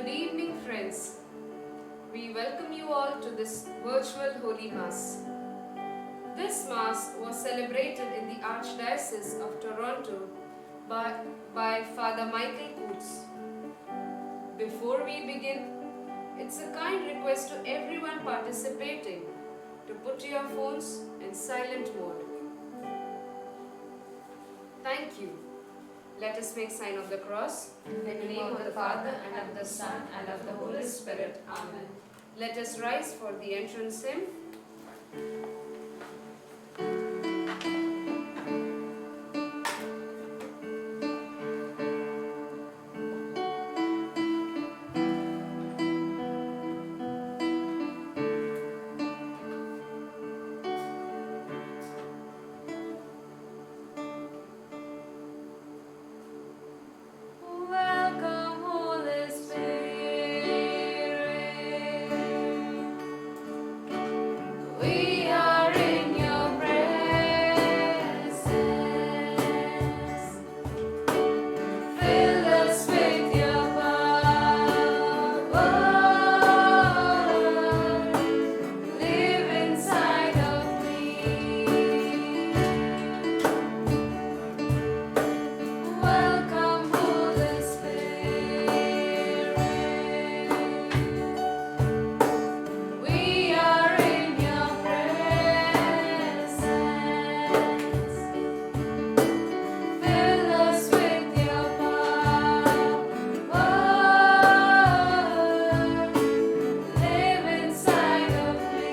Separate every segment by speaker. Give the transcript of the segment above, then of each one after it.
Speaker 1: Good evening, friends. We welcome you all to this virtual Holy Mass. This Mass was celebrated in the Archdiocese of Toronto by Father Michael Coutts. Before we begin, it's a kind request to everyone participating to put your phones in silent mode. Thank you. Let us make sign of the cross.
Speaker 2: In the name of the Father, and of the Son, and of the Holy Spirit. Amen.
Speaker 1: Let us rise for the entrance hymn.
Speaker 2: Welcome, Holy Spirit. We are in your presence. Fill us with your power. Live inside of me. Welcome, Holy Spirit. We are in your presence. Fill us with your power. Live inside of me.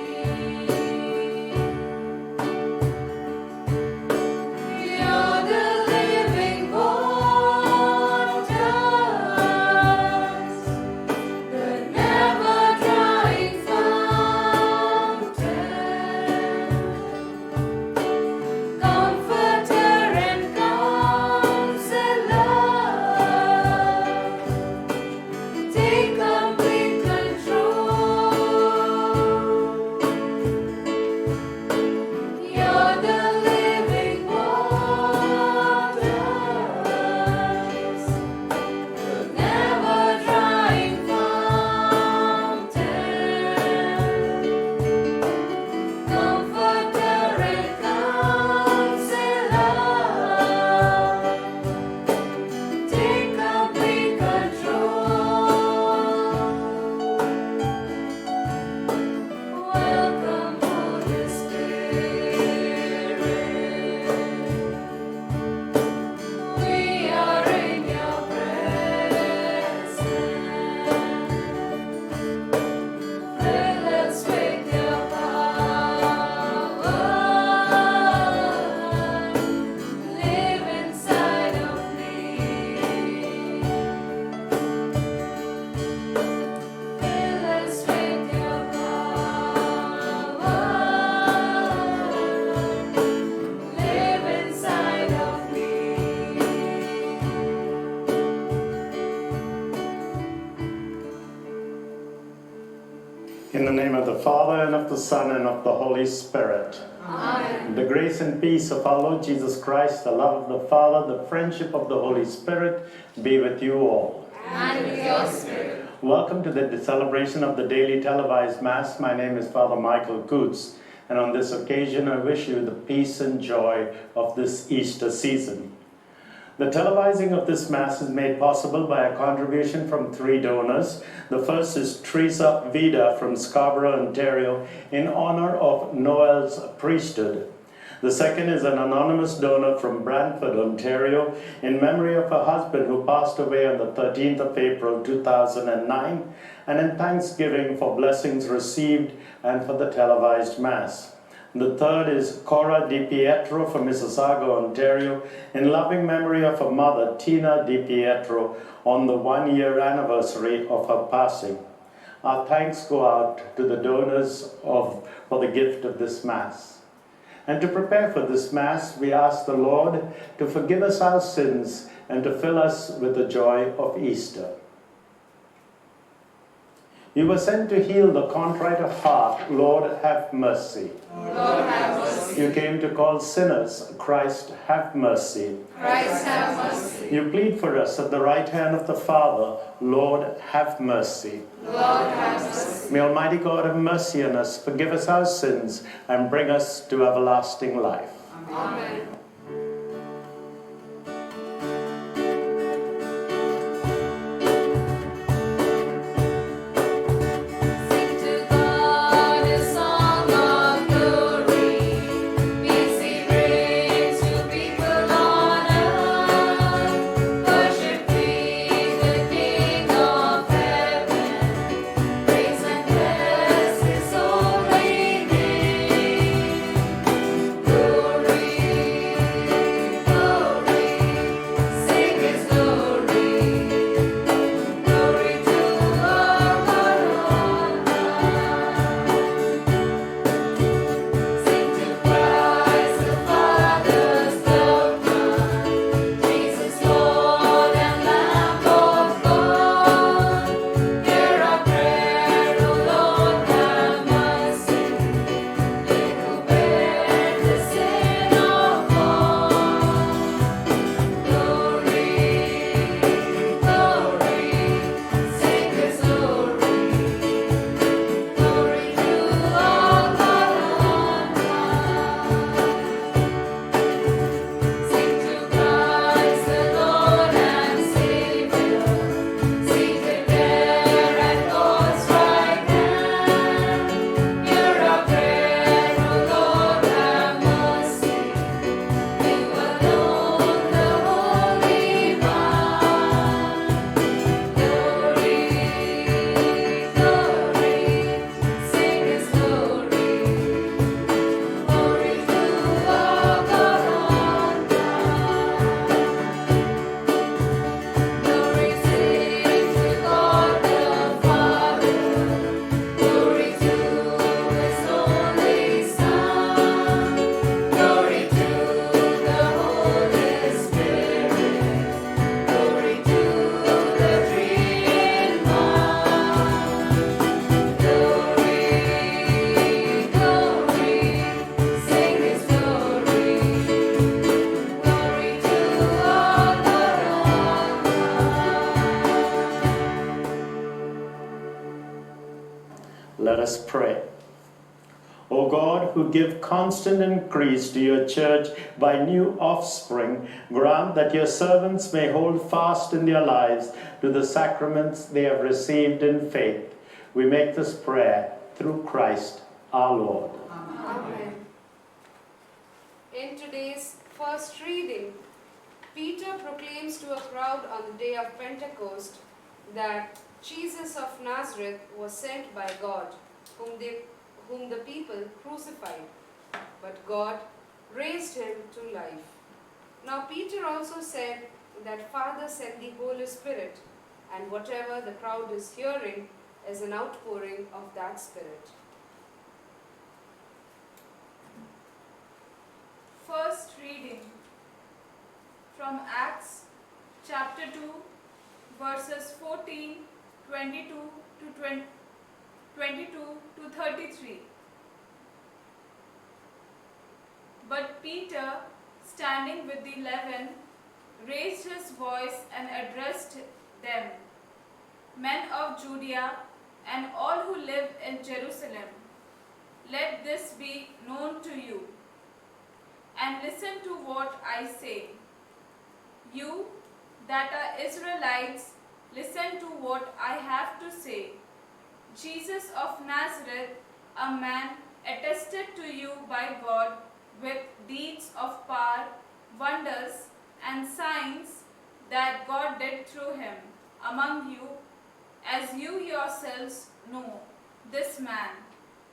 Speaker 2: You're the living waters, the never-drying fountain, Comforter and Counselor. Take complete control. You're the living waters, the never-drying fountain, Comforter and Counselor. Take complete control. Welcome, Holy Spirit. We are in your presence. Fill us with your power. Live inside of me. Fill us with your power. Live inside of me.
Speaker 3: In the name of the Father, and of the Son, and of the Holy Spirit.
Speaker 2: Amen.
Speaker 3: The grace and peace of our Lord Jesus Christ, the love of the Father, the friendship of the Holy Spirit be with you all.
Speaker 2: And with your spirit.
Speaker 3: Welcome to the celebration of the daily televised Mass. My name is Father Michael Coutts, and on this occasion I wish you the peace and joy of this Easter season. The televising of this Mass is made possible by a contribution from 3 donors. The first is Teresa Vida from Scarborough, Ontario, in honor of Noel's priesthood. The second is an anonymous donor from Brantford, Ontario, in memory of her husband who passed away on the 13th of April 2009, and in thanksgiving for blessings received and for the televised Mass. The third is Cora Di Pietro from Mississauga, Ontario, in loving memory of her mother, Tina Di Pietro, on the 1-year anniversary of her passing. Our thanks go out to the donors for the gift of this Mass. And to prepare for this Mass, we ask the Lord to forgive us our sins and to fill us with the joy of Easter. You were sent to heal the contrite of heart. Lord, have mercy.
Speaker 2: Lord, have mercy.
Speaker 3: You came to call sinners. Christ, have mercy.
Speaker 2: Christ, have mercy.
Speaker 3: You plead for us at the right hand of the Father. Lord, have mercy.
Speaker 2: Lord, have mercy.
Speaker 3: May Almighty God have mercy on us, forgive us our sins, and bring us to everlasting life.
Speaker 1: Amen.
Speaker 2: Sing to God a song of glory. Peace He brings to people on earth. Worship we the King of heaven. Praise and bless His holy name. Glory, glory, sing His glory. Glory to our God on high. Sing to Christ the Father's loved One, Jesus Lord and Lamb of God. Hear our prayer, O Lord, have mercy. You who bear the sin of all. Glory, glory, sing His glory. Glory to our God on high. Sing to Christ the Lord and Savior, seated there at God's right hand. Hear our prayer, O Lord, have mercy. You alone, the Holy One. Glory, glory, sing His glory. Glory to our God on high. Glory sing to God the Father. Glory to His only Son. Glory to the Holy Spirit. Glory to the Three in One. Glory, glory, sing His glory. Glory to our God on high.
Speaker 3: Let us pray. O God, who give constant increase to your church by new offspring, grant that your servants may hold fast in their lives to the sacraments they have received in faith. We make this prayer through Christ our Lord.
Speaker 1: Amen. In today's first reading, Peter proclaims to a crowd on the day of Pentecost that Jesus of Nazareth was sent by God, whom the people crucified, but God raised him to life. Now Peter also said that Father sent the Holy Spirit, and whatever the crowd is hearing is an outpouring of that Spirit.
Speaker 4: First reading from Acts chapter 2 verses 14, 22 to 33. But Peter, standing with the 11, raised his voice and addressed them, Men of Judea and all who live in Jerusalem, let this be known to you, and listen to what I say. You that are Israelites, listen to what I have to say. Jesus of Nazareth, a man attested to you by God with deeds of power, wonders, and signs that God did through him among you, as you yourselves know. This man,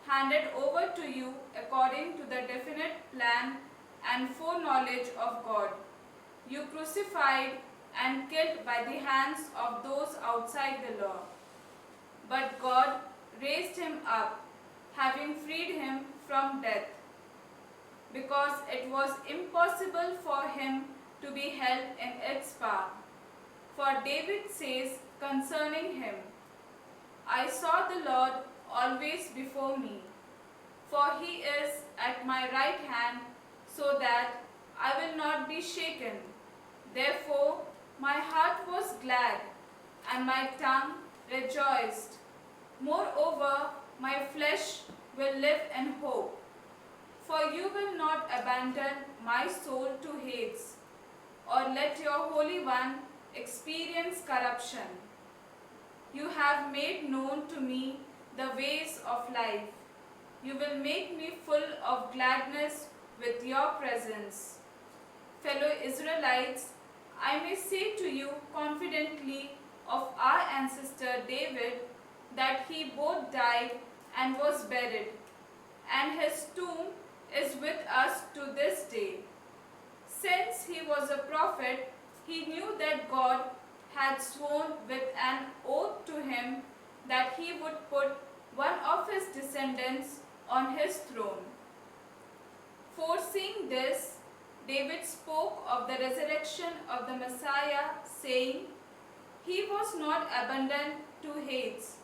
Speaker 4: handed over to you according to the definite plan and foreknowledge of God, you crucified and killed by the hands of those outside the law. But God raised him up, having freed him from death, because it was impossible for him to be held in its power. For David says concerning him, I saw the Lord always before me, for he is at my right hand, so that I will not be shaken. Therefore my heart was glad, and my tongue rejoiced. Moreover, my flesh will live in hope. For you will not abandon my soul to Hades, or let your Holy One experience corruption. You have made known to me the ways of life. You will make me full of gladness with your presence. Fellow Israelites, I may say to you confidently of our ancestor David that he both died and was buried, and his tomb is with us to this day. Since he was a prophet, he knew that God had sworn with an oath to him that he would put one of his descendants on his throne. Foreseeing this, David spoke of the resurrection of the Messiah, saying, "He was not abandoned to Hades,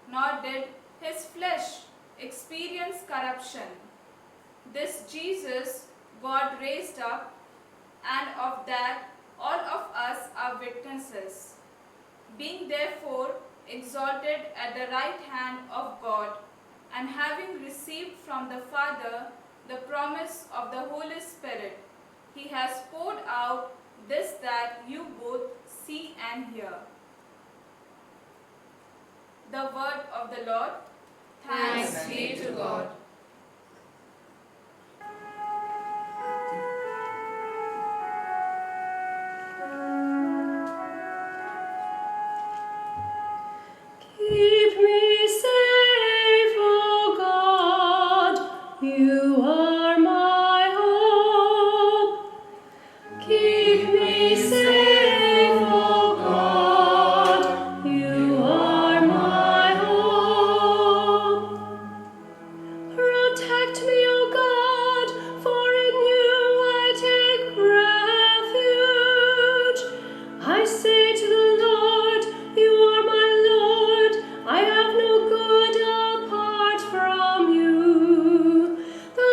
Speaker 4: nor did his flesh experience corruption. This Jesus God raised up, and of that all of us are witnesses. Being therefore exalted at the right hand of God, and having received from the Father the promise of the Holy Spirit, he has poured out this that you both see and hear." The word of the Lord.
Speaker 2: Thanks be to God.
Speaker 5: Keep me safe, O God, you are my hope. Keep me safe, O God, you are my hope. Protect me, O God, for in you I take refuge. I say to the Lord, you are my Lord. I have no good apart from you. The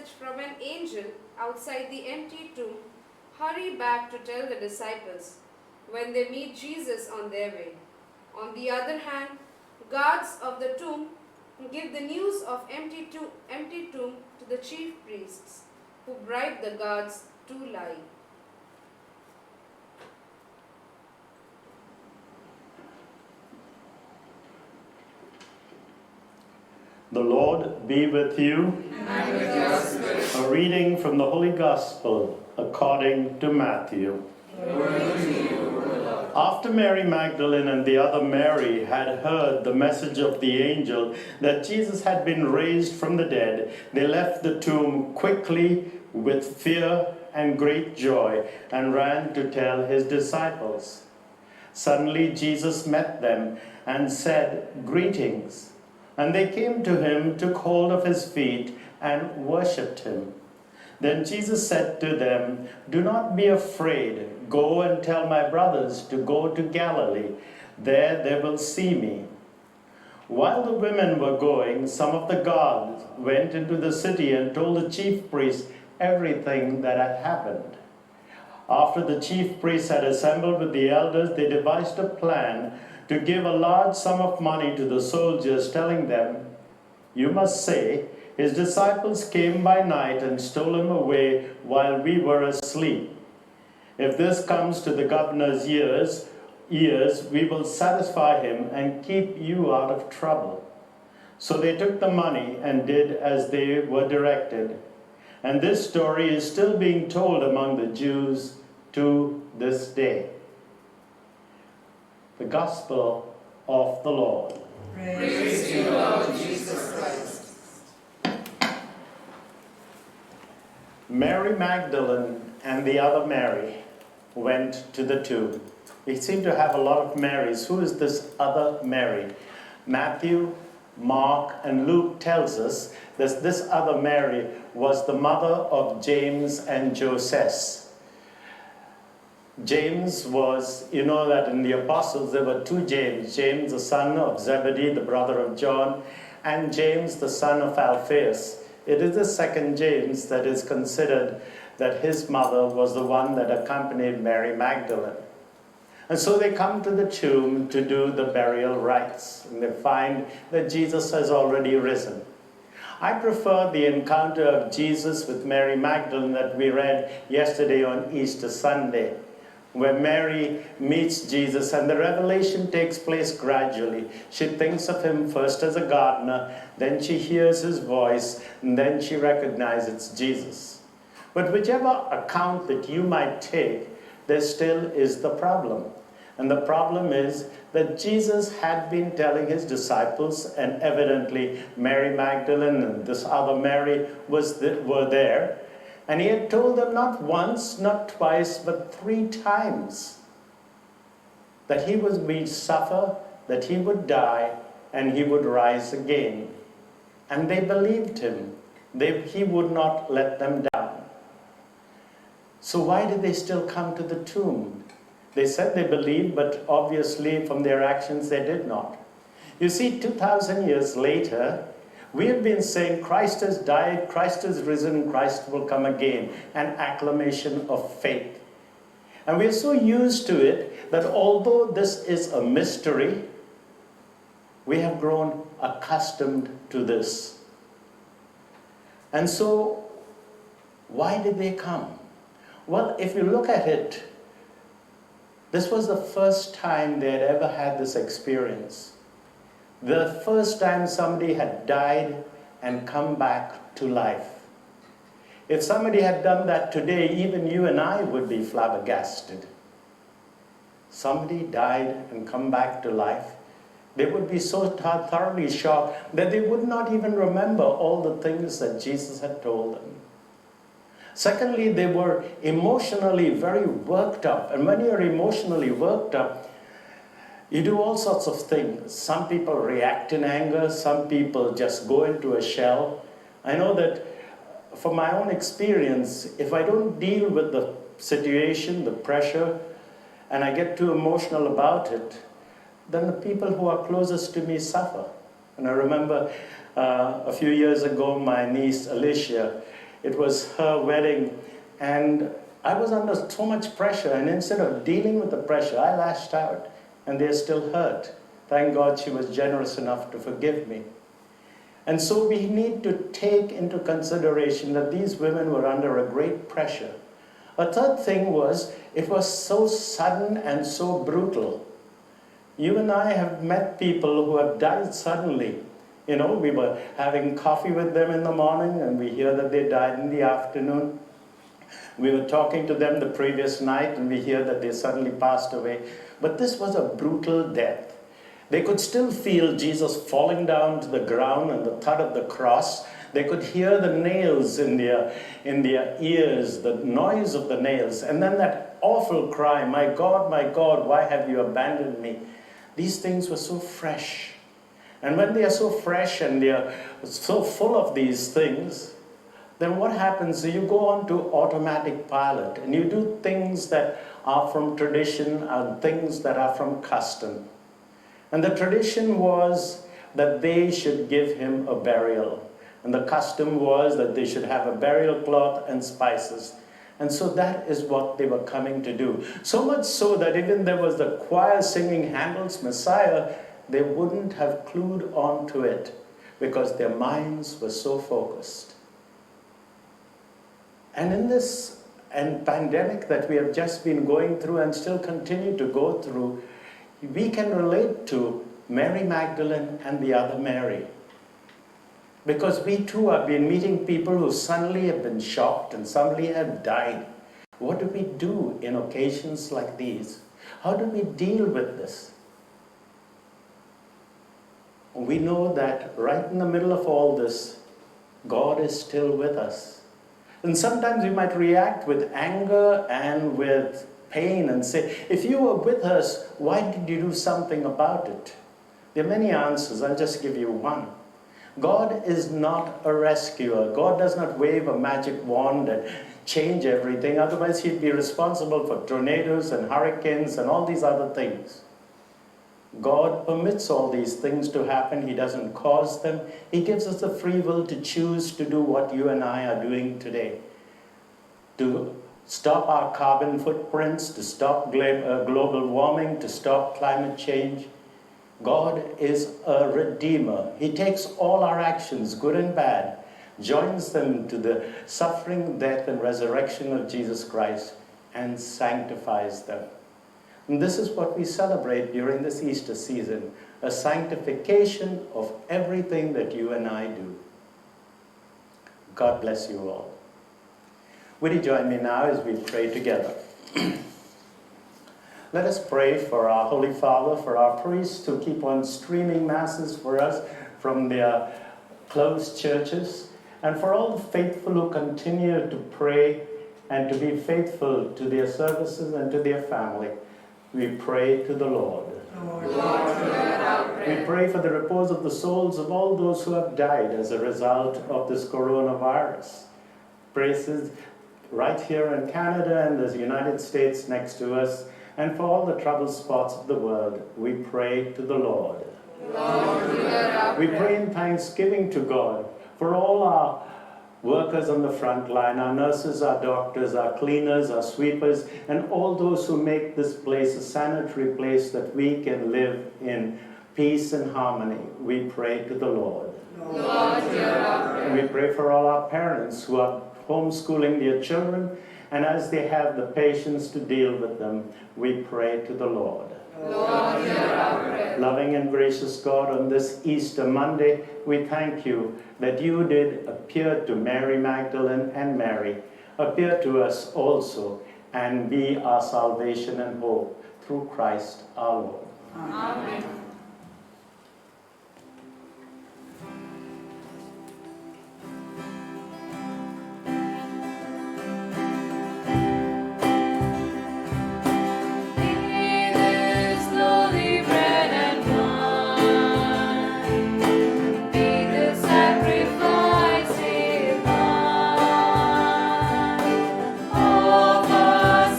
Speaker 1: message from an angel outside the empty tomb hurry back to tell the disciples when they meet Jesus on their way. On the other hand, guards of the tomb give the news of empty tomb to the chief priests, who bribe the guards to lie.
Speaker 3: The Lord be with you.
Speaker 2: And with your spirit.
Speaker 3: A reading from the Holy Gospel according to Matthew.
Speaker 2: Glory to you, O Lord.
Speaker 3: After Mary Magdalene and the other Mary had heard the message of the angel that Jesus had been raised from the dead, they left the tomb quickly with fear and great joy and ran to tell his disciples. Suddenly Jesus met them and said, "Greetings." And they came to him, took hold of his feet, and worshipped him. Then Jesus said to them, "Do not be afraid. Go and tell my brothers to go to Galilee. There they will see me." While the women were going, some of the guards went into the city and told the chief priests everything that had happened. After the chief priests had assembled with the elders, they devised a plan to give a large sum of money to the soldiers, telling them, "You must say, 'His disciples came by night and stole him away while we were asleep.' If this comes to the governor's ears, we will satisfy him and keep you out of trouble." So they took the money and did as they were directed. And this story is still being told among the Jews to this day. The Gospel of the Lord.
Speaker 2: Praise to you, Lord Jesus Christ.
Speaker 3: Mary Magdalene and the other Mary went to the tomb. We seem to have a lot of Marys. Who is this other Mary? Matthew, Mark, and Luke tells us that this other Mary was the mother of James and Joseph. James was, you know that in the apostles there were two James. James, the son of Zebedee, the brother of John, and James, the son of Alphaeus. It is the second James that is considered that his mother was the one that accompanied Mary Magdalene. And so they come to the tomb to do the burial rites, and they find that Jesus has already risen. I prefer the encounter of Jesus with Mary Magdalene that we read yesterday on Easter Sunday, where Mary meets Jesus and the revelation takes place gradually. She thinks of him first as a gardener, then she hears his voice, and then she recognizes it's Jesus. But whichever account that you might take, there still is the problem. And the problem is that Jesus had been telling his disciples, and evidently Mary Magdalene and this other Mary were there, and he had told them not once, not twice, but 3 times that he was going to suffer, that he would die, and he would rise again. And they believed him. He would not let them down. So why did they still come to the tomb? They said they believed, but obviously from their actions they did not. You see, 2,000 years later, we have been saying Christ has died, Christ has risen, Christ will come again. An acclamation of faith. And we are so used to it that although this is a mystery, we have grown accustomed to this. And so, why did they come? Well, if you look at it, this was the first time they had ever had this experience. The first time somebody had died and come back to life. If somebody had done that today, even you and I would be flabbergasted. Somebody died and come back to life. They would be so thoroughly shocked that they would not even remember all the things that Jesus had told them. Secondly, they were emotionally very worked up. And when you're emotionally worked up, you do all sorts of things. Some people react in anger. Some people just go into a shell. I know that from my own experience, if I don't deal with the situation, the pressure, and I get too emotional about it, then the people who are closest to me suffer. And I remember a few years ago, my niece Alicia It was her wedding, and I was under so much pressure, and instead of dealing with the pressure, I lashed out, and they're still hurt. Thank God she was generous enough to forgive me. And so we need to take into consideration that these women were under a great pressure. A third thing was, it was so sudden and so brutal. You and I have met people who have died suddenly. You know, we were having coffee with them in the morning, and we hear that they died in the afternoon. We were talking to them the previous night, and we hear that they suddenly passed away. But this was a brutal death. They could still feel Jesus falling down to the ground and the thud of the cross. They could hear the nails in their ears, the noise of the nails, and then that awful cry, my God, why have you abandoned me?" These things were so fresh. And when they are so fresh and they are so full of these things, then what happens is you go on to automatic pilot, and you do things that are from tradition and things that are from custom. And the tradition was that they should give him a burial. And the custom was that they should have a burial cloth and spices. And so that is what they were coming to do. So much so that even there was the choir singing Handel's Messiah, they wouldn't have clued on to it because their minds were so focused. And in this pandemic that we have just been going through and still continue to go through, we can relate to Mary Magdalene and the other Mary. Because we too have been meeting people who suddenly have been shocked and suddenly have died. What do we do in occasions like these? How do we deal with this? We know that right in the middle of all this, God is still with us. And sometimes we might react with anger and with pain and say, if you were with us, why did you do something about it? There are many answers. I'll just give you one. God is not a rescuer. God does not wave a magic wand and change everything. Otherwise, he'd be responsible for tornadoes and hurricanes and all these other things. God permits all these things to happen. He doesn't cause them. He gives us the free will to choose to do what you and I are doing today. To stop our carbon footprints, to stop global warming, to stop climate change. God is a redeemer. He takes all our actions, good and bad, joins them to the suffering, death, and resurrection of Jesus Christ, and sanctifies them. And this is what we celebrate during this Easter season, a sanctification of everything that you and I do. God bless you all. Would you join me now as we pray together? Let us pray for our Holy Father, for our priests who keep on streaming masses for us from their closed churches, and for all the faithful who continue to pray and to be faithful to their services and to their family. We pray to the Lord.
Speaker 2: Lord, hear our prayer.
Speaker 3: We pray for the repose of the souls of all those who have died as a result of this coronavirus. Praises right here in Canada and the United States next to us, and for all the troubled spots of the world, we pray to the Lord.
Speaker 2: Lord, hear our
Speaker 3: We
Speaker 2: prayer.
Speaker 3: pray in thanksgiving to God for all our workers on the front line, our nurses, our doctors, our cleaners, our sweepers, and all those who make this place a sanitary place that we can live in peace and harmony. We pray to the Lord.
Speaker 2: Lord, hear our prayer.
Speaker 3: We pray for all our parents who are homeschooling their children, and as they have the patience to deal with them, we pray to the Lord.
Speaker 2: Lord, hear our prayer.
Speaker 3: Loving and gracious God, on this Easter Monday, we thank you that you did appear to Mary Magdalene and Mary, appear to us also, and be our salvation and hope through Christ our Lord.
Speaker 2: Amen.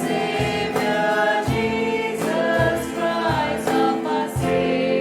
Speaker 4: Savior Jesus Christ, of my Savior.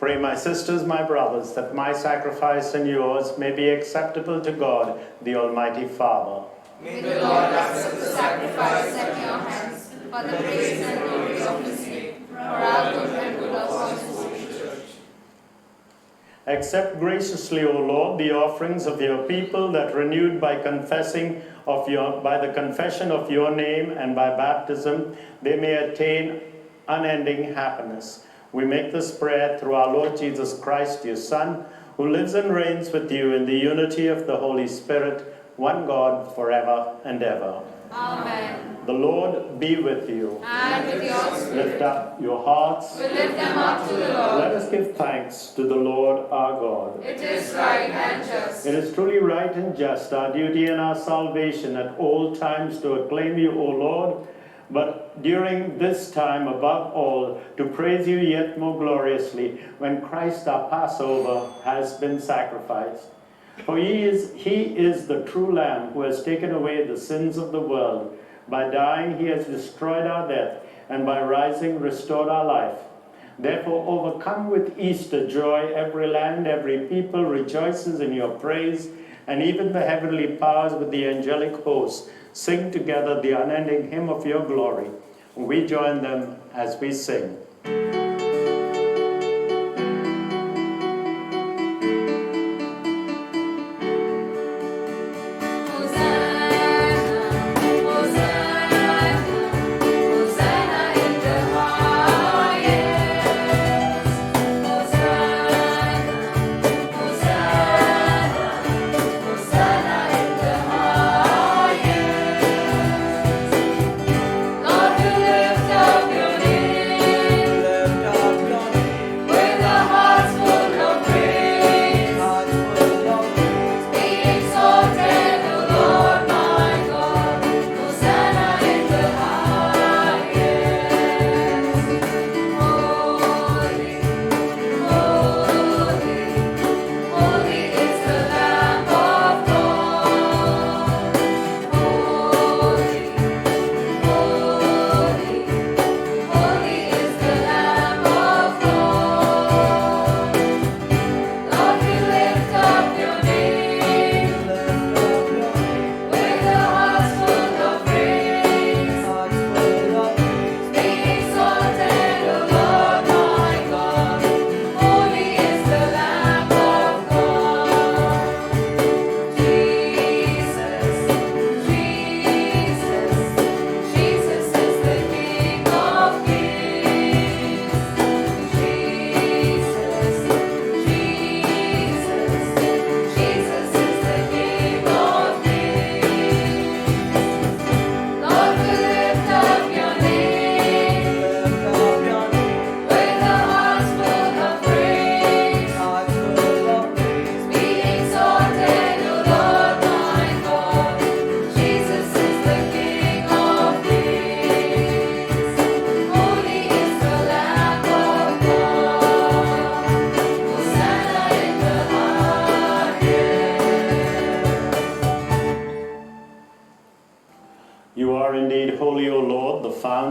Speaker 3: Pray, my sisters, my brothers, that my sacrifice and yours may be acceptable to God, the Almighty Father.
Speaker 2: May the Lord accept the sacrifice at your hands for the praise and glory of his name, for our good and good of all his holy church.
Speaker 3: Accept graciously, O Lord, the offerings of your people, that renewed by the confession of your name and by baptism, they may attain unending happiness. We make this prayer through our Lord Jesus Christ, your Son, who lives and reigns with you in the unity of the Holy Spirit, one God, forever and ever.
Speaker 2: Amen.
Speaker 3: The Lord be with you.
Speaker 2: And with your spirit.
Speaker 3: Lift up your hearts.
Speaker 2: We lift them up to the Lord.
Speaker 3: Let us give thanks to the Lord our God.
Speaker 2: It is right and just.
Speaker 3: It is truly right and just, our duty and our salvation at all times to acclaim you, O Lord, but during this time, above all, to praise you yet more gloriously when Christ our Passover has been sacrificed. For he is the true Lamb who has taken away the sins of the world. By dying he has destroyed our death, and by rising restored our life. Therefore, overcome with Easter joy, every land, every people rejoices in your praise, and even the heavenly powers with the angelic hosts sing together the unending hymn of your glory. We join them as we sing.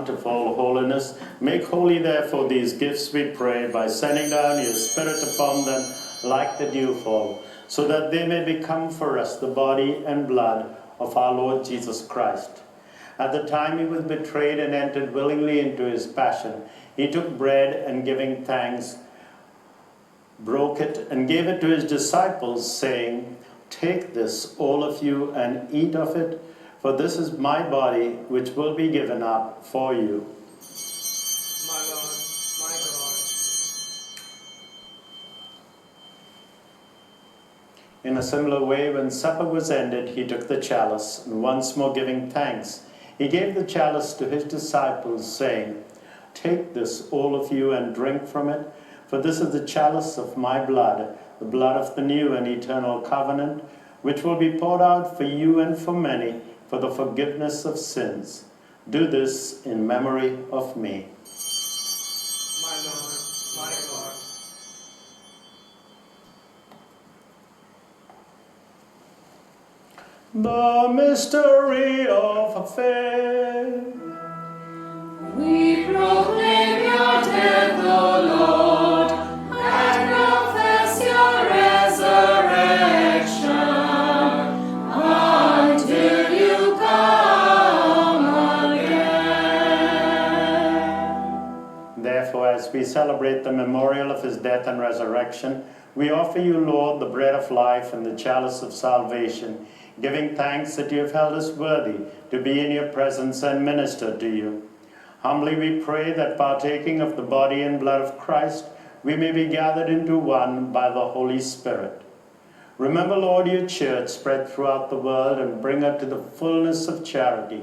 Speaker 3: Of all holiness. Make holy therefore these gifts, we pray, by sending down your Spirit upon them like the dewfall, so that they may become for us the body and blood of our Lord Jesus Christ. At the time he was betrayed and entered willingly into his passion, he took bread and giving thanks, broke it and gave it to his disciples, saying, "Take this, all of you, and eat of it, for this is my body, which will be given up for you."
Speaker 6: My Lord, my God.
Speaker 3: In a similar way, when supper was ended, he took the chalice, and once more giving thanks, he gave the chalice to his disciples, saying, "Take this, all of you, and drink from it, for this is the chalice of my blood, the blood of the new and eternal covenant, which will be poured out for you and for many, for the forgiveness of sins. Do this in memory of me."
Speaker 6: My Lord, my God.
Speaker 3: The mystery of faith.
Speaker 2: We proclaim your death, O Lord, and
Speaker 3: celebrate the memorial of his death and resurrection, we offer you, Lord, the bread of life and the chalice of salvation, giving thanks that you have held us worthy to be in your presence and minister to you. Humbly we pray that partaking of the body and blood of Christ, we may be gathered into one by the Holy Spirit. Remember, Lord, your church spread throughout the world and bring her to the fullness of charity,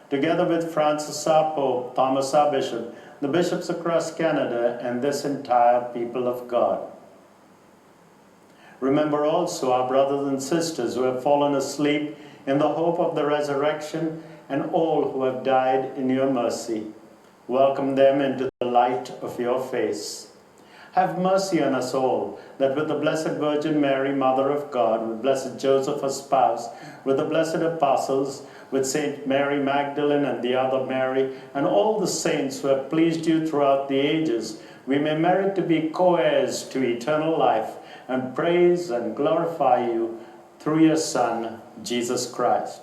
Speaker 3: together with Francis our Pope, Thomas our Bishop, the bishops across Canada, and this entire people of God. Remember also our brothers and sisters who have fallen asleep in the hope of the resurrection, and all who have died in your mercy. Welcome them into the light of your face. Have mercy on us all, that with the Blessed Virgin Mary, Mother of God, with Blessed Joseph, her spouse, with the blessed apostles, with Saint Mary Magdalene and the other Mary, and all the saints who have pleased you throughout the ages, we may merit to be co-heirs to eternal life, and praise and glorify you through your Son, Jesus Christ.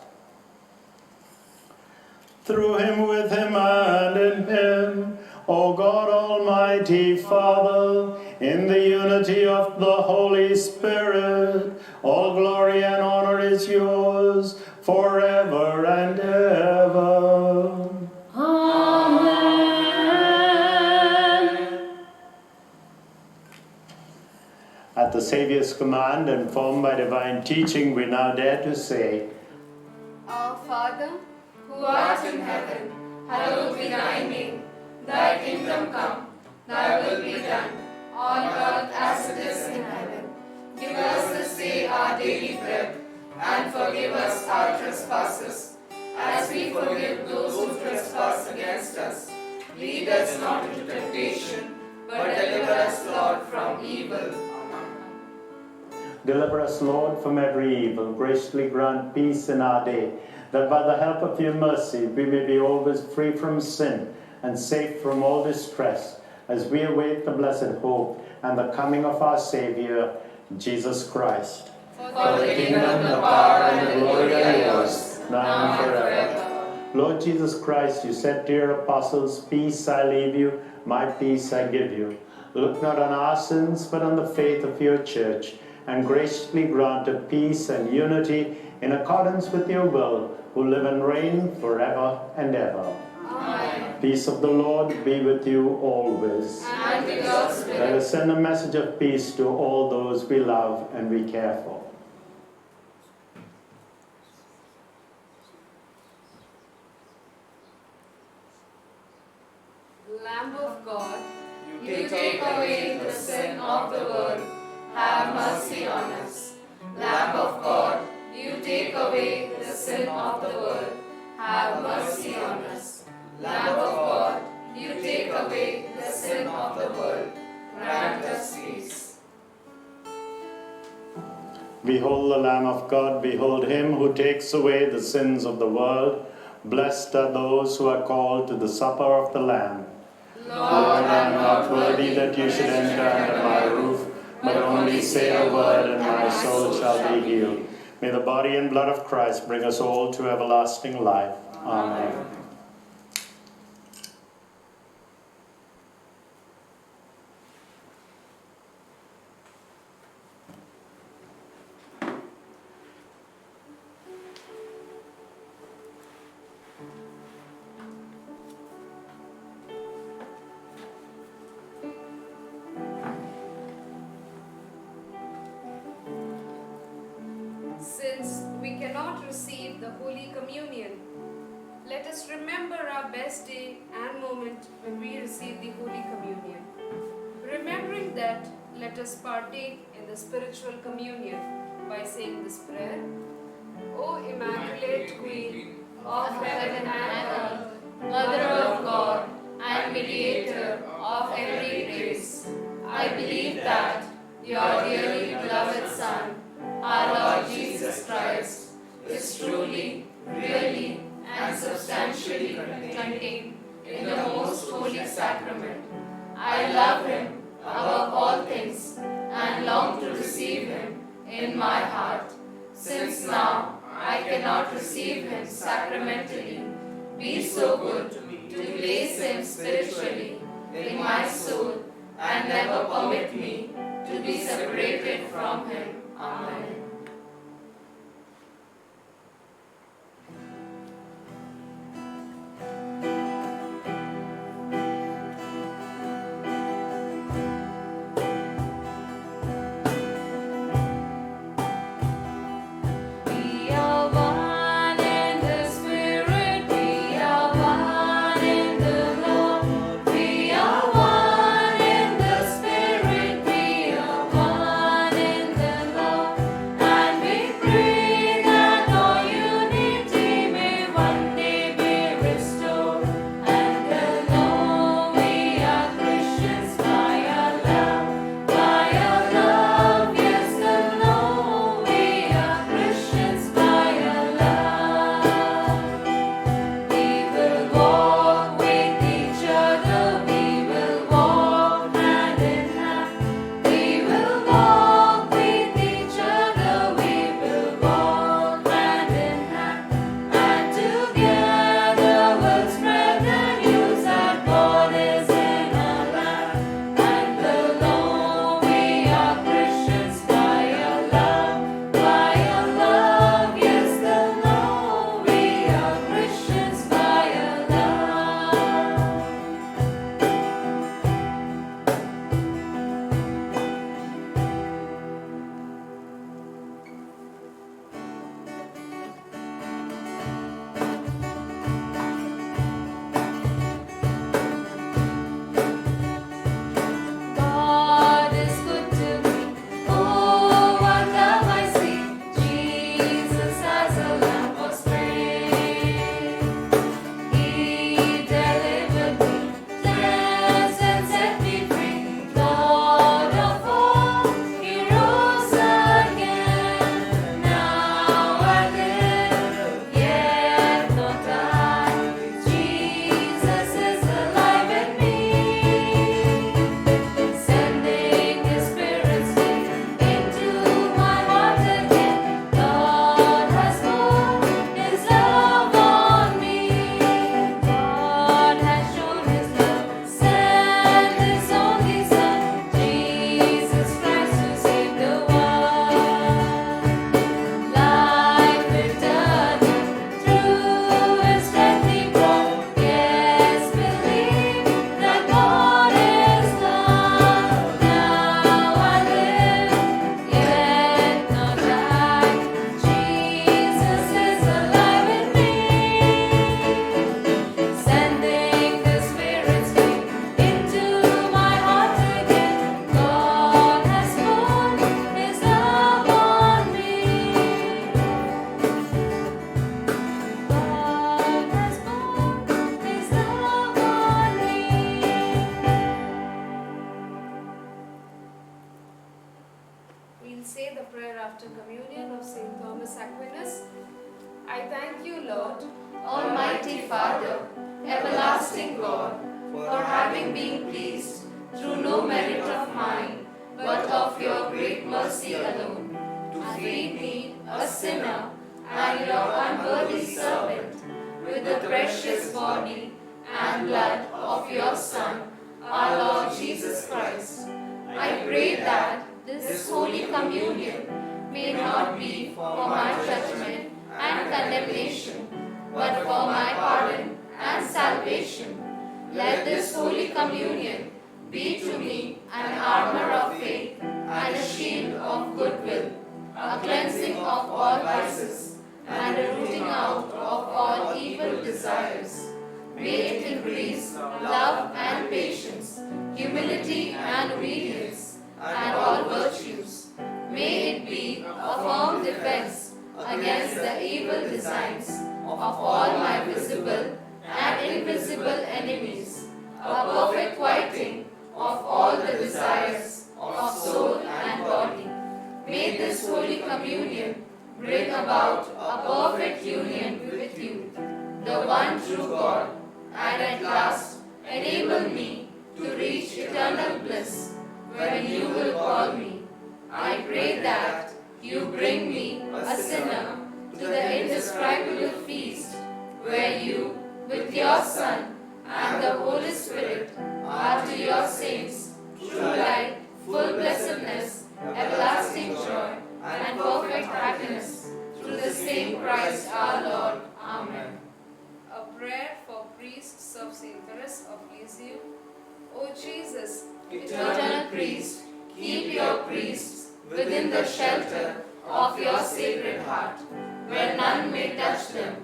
Speaker 3: Through him, with him, and in him, O God, Almighty Father, in the unity of the Holy Spirit, all glory and honor is yours forever and ever.
Speaker 5: Amen.
Speaker 3: At the Saviour's command, informed by divine teaching, we now dare to say,
Speaker 1: Our Father, who art in heaven, hallowed be thy name. Thy kingdom come, thy will be done, on earth as it is in heaven. Give us this day our daily bread, and forgive us our trespasses, as we forgive those who trespass against us. Lead us not into temptation, but deliver us, Lord, from evil.
Speaker 3: Deliver us, Lord, from every evil. Graciously grant peace in our day, that by the help of your mercy we may be always free from sin and safe from all distress, as we await the blessed hope and the coming of our Savior, Jesus Christ.
Speaker 1: For the kingdom, the power, and the glory are yours,
Speaker 3: now and forever. Lord Jesus Christ, you said to your apostles, peace I leave you, my peace I give you. Look not on our sins, but on the faith of your church, and graciously grant her peace and unity in accordance with your will, who live and reign forever and ever.
Speaker 1: Amen.
Speaker 3: Peace of the Lord be with you always.
Speaker 1: And with your spirit.
Speaker 3: Let us send a message of peace to all those we love and we care for.
Speaker 1: Lamb of God, you take away the sin of the world, have mercy on us. Lamb of God, you take away the sin of the world, have mercy on us. Lamb of God, you take away the sin of the world, grant us peace.
Speaker 3: Behold the Lamb of God, behold him who takes away the sins of the world. Blessed are those who are called to the supper of the Lamb.
Speaker 1: Lord,
Speaker 3: I am not worthy that you should enter under my roof, but only say a word and my soul shall be healed. May the body and blood of Christ bring us all to everlasting life. Amen.
Speaker 1: Since we cannot receive the Holy Communion, let us remember our best day and moment when we receive the Holy Communion. Remembering that, let us partake in the spiritual communion by saying this prayer. O Immaculate Queen of heaven and earth, Mother of God and mediator of every grace, I believe that your dearly beloved Son, our Lord Jesus Christ, is truly, really, and substantially contained in the most holy sacrament. I love him above all things and long to receive him in my heart. Since now I cannot receive him sacramentally, be so good to place him spiritually in my soul
Speaker 2: and never permit me to be separated from Him. Amen. We are one in the Spirit, we are one in the Lord. We are one in the Spirit, we are one in the Lord. And we pray that all unity may one day be restored. And alone we are Christians by our love, yes, alone we are Christians by our love. We will walk with each other, we will walk hand in hand. We will walk with each other, we will walk hand in hand. And together we'll spread the news that God is in our land. And alone we are Christians by our love, yes, alone we are Christians by our love. God is good to me. Oh, what love I see. Jesus as a lamb was slain. He delivered me, cleansed and set me free. Lord of all, He rose again. Now I live, yet not I. Jesus is alive in me. Sending His Spirit sweet into my heart again. God has poured His love on me. God has shown His love, sent His only Son, Jesus Christ, to save the world. Life eternal, through His death He brought. Yes, believe that God is love. Now I live, yet not I. Jesus is alive in me. Sending the Spirit sweet into my heart again. God has poured His love on me. God has poured His love on me.
Speaker 1: We'll say the prayer after communion of St. Thomas Aquinas. I thank you, Lord,
Speaker 2: Almighty Father, everlasting God, for having been pleased through no merit of mine, but of your great mercy alone, to feed me, a sinner, and your unworthy servant, with the precious body and blood of your Son, our Lord Jesus Christ. I pray that this Holy Communion may not be for my judgment and condemnation, but for my pardon and salvation. Let this Holy Communion be to me an armor of faith and a shield of goodwill, a cleansing of all vices and a rooting out of all evil desires. May it increase love and patience, humility and obedience, and all virtues. May it be a firm defense against the evil designs of all my visible and invisible enemies, a perfect quieting of all the desires of soul and body. May this Holy Communion bring about a perfect union with you, the one true God, and at last enable me to reach eternal bliss when you will call me. I pray that you bring me, a sinner, to the indescribable feast where you, with your Son and the Holy Spirit, are to your saints true light, full blessedness, everlasting joy, and perfect happiness, through the same Christ our Lord. Amen.
Speaker 1: A prayer for priests of St. Therese of Lisieux. O Jesus,
Speaker 2: Eternal priest, keep your priests within the shelter of your sacred heart, where none may touch them.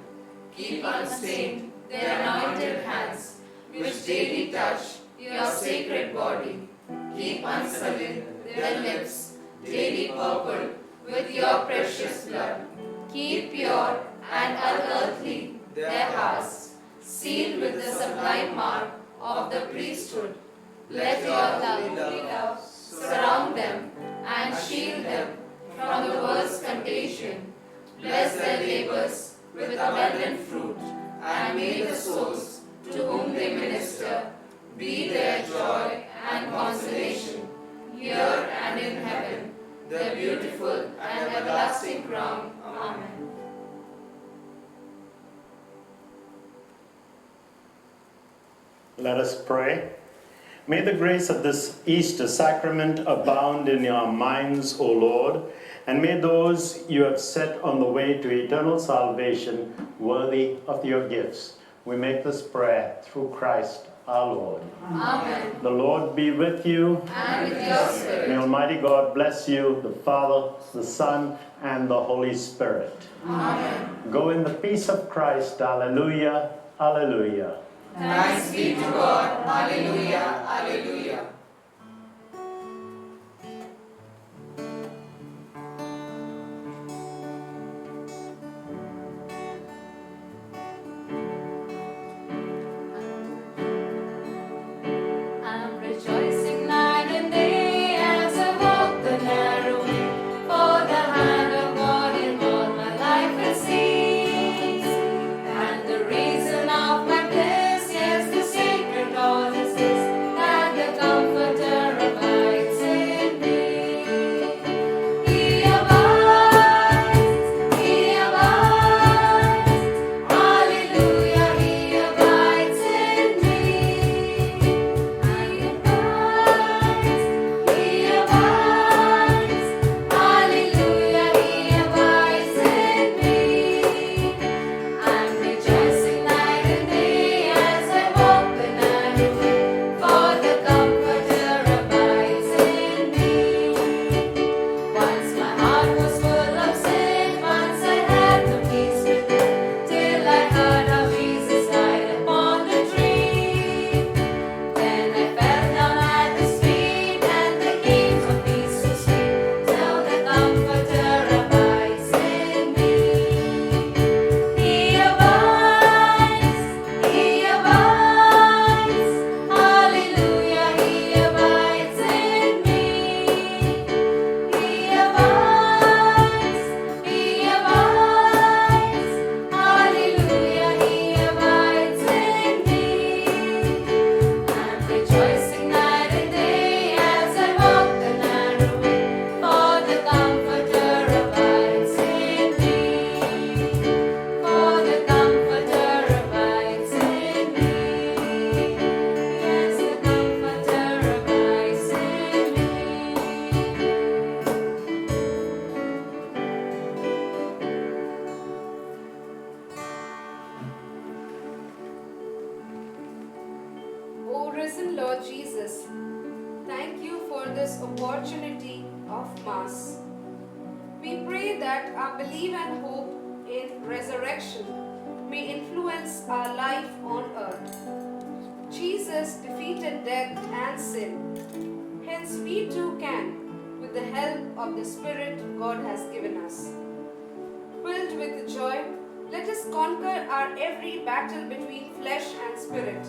Speaker 2: Keep unstained their anointed hands, which daily touch your sacred body. Keep unsullied their lips, daily purpled with your precious blood. Keep pure and unearthly their hearts, sealed with the sublime mark of the priesthood. Let your lovely love surround them and shield them from the world's contagion. Bless their labors with abundant fruit, and may the souls to whom they minister be their joy and consolation, here and in heaven, their beautiful and everlasting crown. Amen.
Speaker 3: Let us pray. May the grace of this Easter sacrament abound in your minds, O Lord, and may those you have set on the way to eternal salvation worthy of your gifts. We make this prayer through Christ our Lord.
Speaker 2: Amen.
Speaker 3: The Lord be with you.
Speaker 2: And with your spirit.
Speaker 3: May Almighty God bless you, the Father, the Son, and the Holy Spirit.
Speaker 2: Amen.
Speaker 3: Go in the peace of Christ. Alleluia. Alleluia.
Speaker 2: Thanks be to God. Alleluia. Alleluia. I'm rejoicing night and day as I walk the narrow way, for the hand of God in all my life it sees, and the reason of my bliss, yes, the sacred Lord is this, that the Comforter abides in me. He abides, hallelujah, He abides in me. He abides, hallelujah, He abides in me. I'm rejoicing night and day as I walk the narrow way, for the Comforter abides in me. Once my heart was full of sin, once I had no peace within, till I heard how Jesus died upon the tree. Then I fell down at His feet, and the King of peace was sweet, till the Comforter abides in me. He abides, hallelujah, He abides in me. He abides, hallelujah, He abides in me. I'm rejoicing night and day as I walk the narrow way, for the Comforter abides in me. For the Comforter abides in me. Yes, the Comforter abides in me.
Speaker 1: O risen Lord Jesus, thank you for this opportunity of Mass. We pray that our belief and hope in resurrection may influence our life on earth. Jesus defeated death and sin. Hence we too can, with the help of the Spirit God has given us. Filled with joy, let us conquer our every battle between flesh and spirit.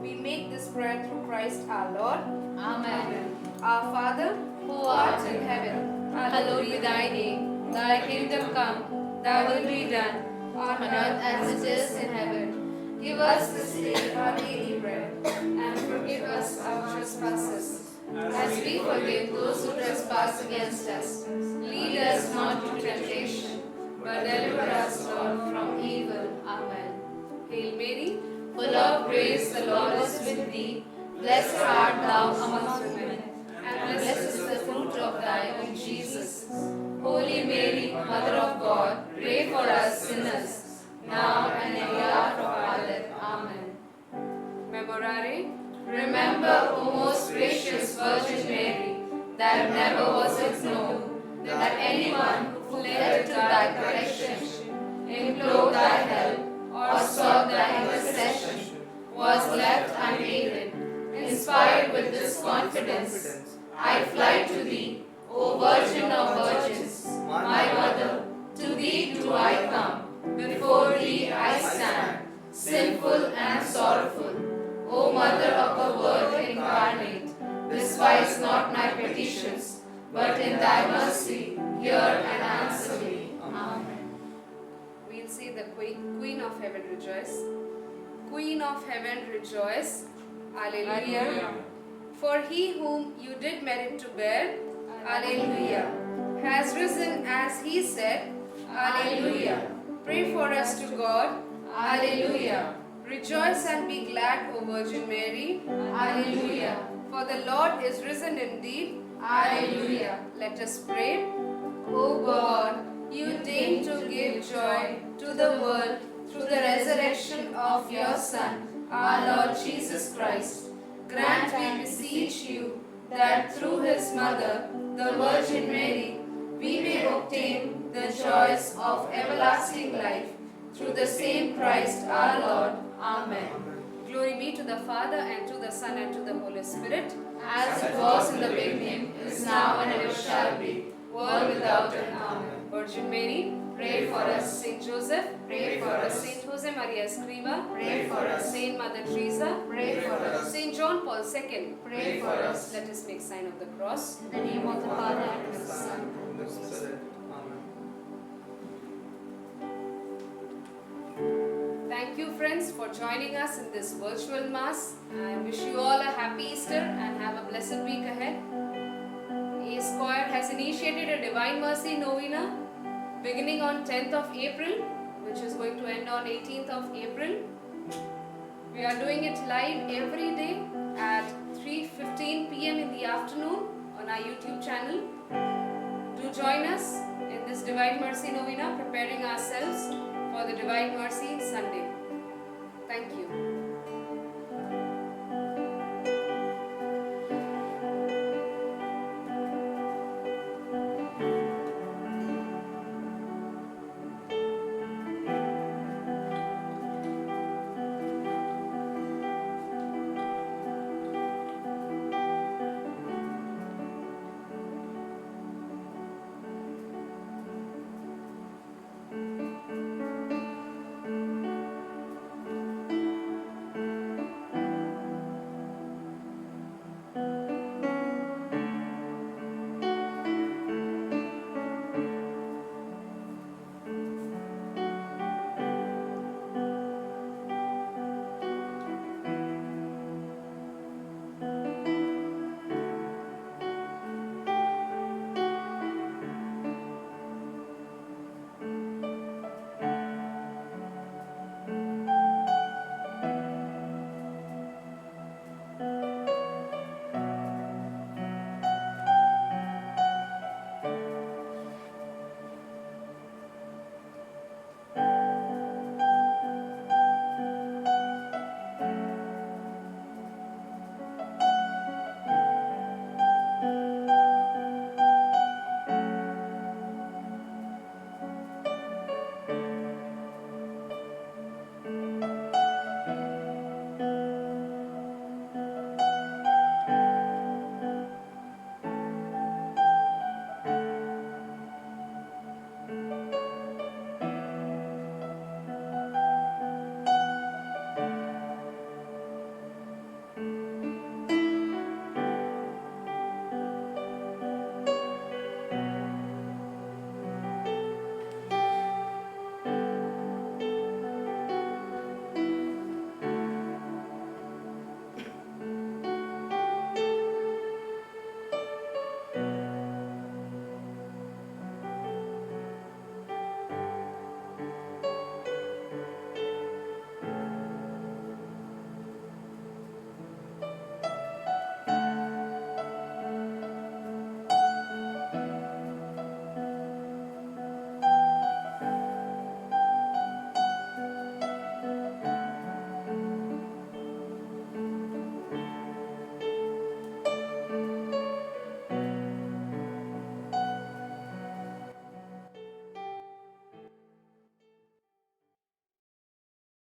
Speaker 1: We make this prayer through Christ our Lord.
Speaker 2: Amen.
Speaker 1: Our Father,
Speaker 2: Who art in heaven, hallowed be thy name. Thy kingdom come, thy will be done, on earth as it is in heaven. Give us this day our daily bread, and forgive us our trespasses, as we forgive those who trespass against us. Lead us not into temptation, but deliver us, Lord, from evil. Amen.
Speaker 1: Hail Mary,
Speaker 2: Full of grace, the Lord is with thee. Blessed art thou amongst women, now and in the hour of our death. Amen.
Speaker 1: Memorare.
Speaker 2: Remember, O most gracious Virgin Mary, that never was it known that anyone who fled to thy protection, implored thy help, or sought thy intercession, was left unaided. Inspired with this confidence, I fly to thee, O Virgin of Virgins, my Mother. To thee do I come, before thee I stand, sinful and sorrowful. O Mother of the Word incarnate, despise not my petitions, but in thy mercy hear and answer me. Amen.
Speaker 1: We'll say the Queen of Heaven rejoice. Queen of Heaven rejoice. Alleluia. For he whom you did merit to bear, Alleluia, has risen as he said, Alleluia. Pray for us to God, Alleluia. Rejoice and be glad, O Virgin Mary,
Speaker 2: Alleluia.
Speaker 1: for the Lord is risen indeed,
Speaker 2: Alleluia.
Speaker 1: Let us pray. O God, you deign to give joy to the world through the resurrection of your Son, our Lord Jesus Christ. Grant, we beseech you, that through his mother, the Virgin Mary, we may obtain the joys of everlasting life. Through the same Christ our Lord. Amen. Glory be to the Father, and to the Son, and to the Holy Spirit,
Speaker 2: As it was in the beginning, is now, and ever shall be, world without end. Amen.
Speaker 1: Virgin Mary,
Speaker 2: Pray for us.
Speaker 1: Saint Joseph,
Speaker 2: Pray for us.
Speaker 1: Saint Jose Maria Escriva,
Speaker 2: Pray for us.
Speaker 1: Saint Mother Teresa,
Speaker 2: Pray for us.
Speaker 1: Saint John Paul II.
Speaker 2: Pray for us.
Speaker 1: Let us make sign of the cross.
Speaker 2: In the name of the Father, and of the Son,
Speaker 6: and of the Spirit. Amen.
Speaker 1: Thank you, friends, for joining us in this virtual Mass. I wish you all a happy Easter and have a blessed week ahead. ACE Choir has initiated a Divine Mercy Novena beginning on 10th of April, which is going to end on 18th of April. We are doing it live every day at 3:15 p.m. in the afternoon on our YouTube channel. Do join us in this Divine Mercy Novena, preparing ourselves for the Divine Mercy Sunday. Thank you.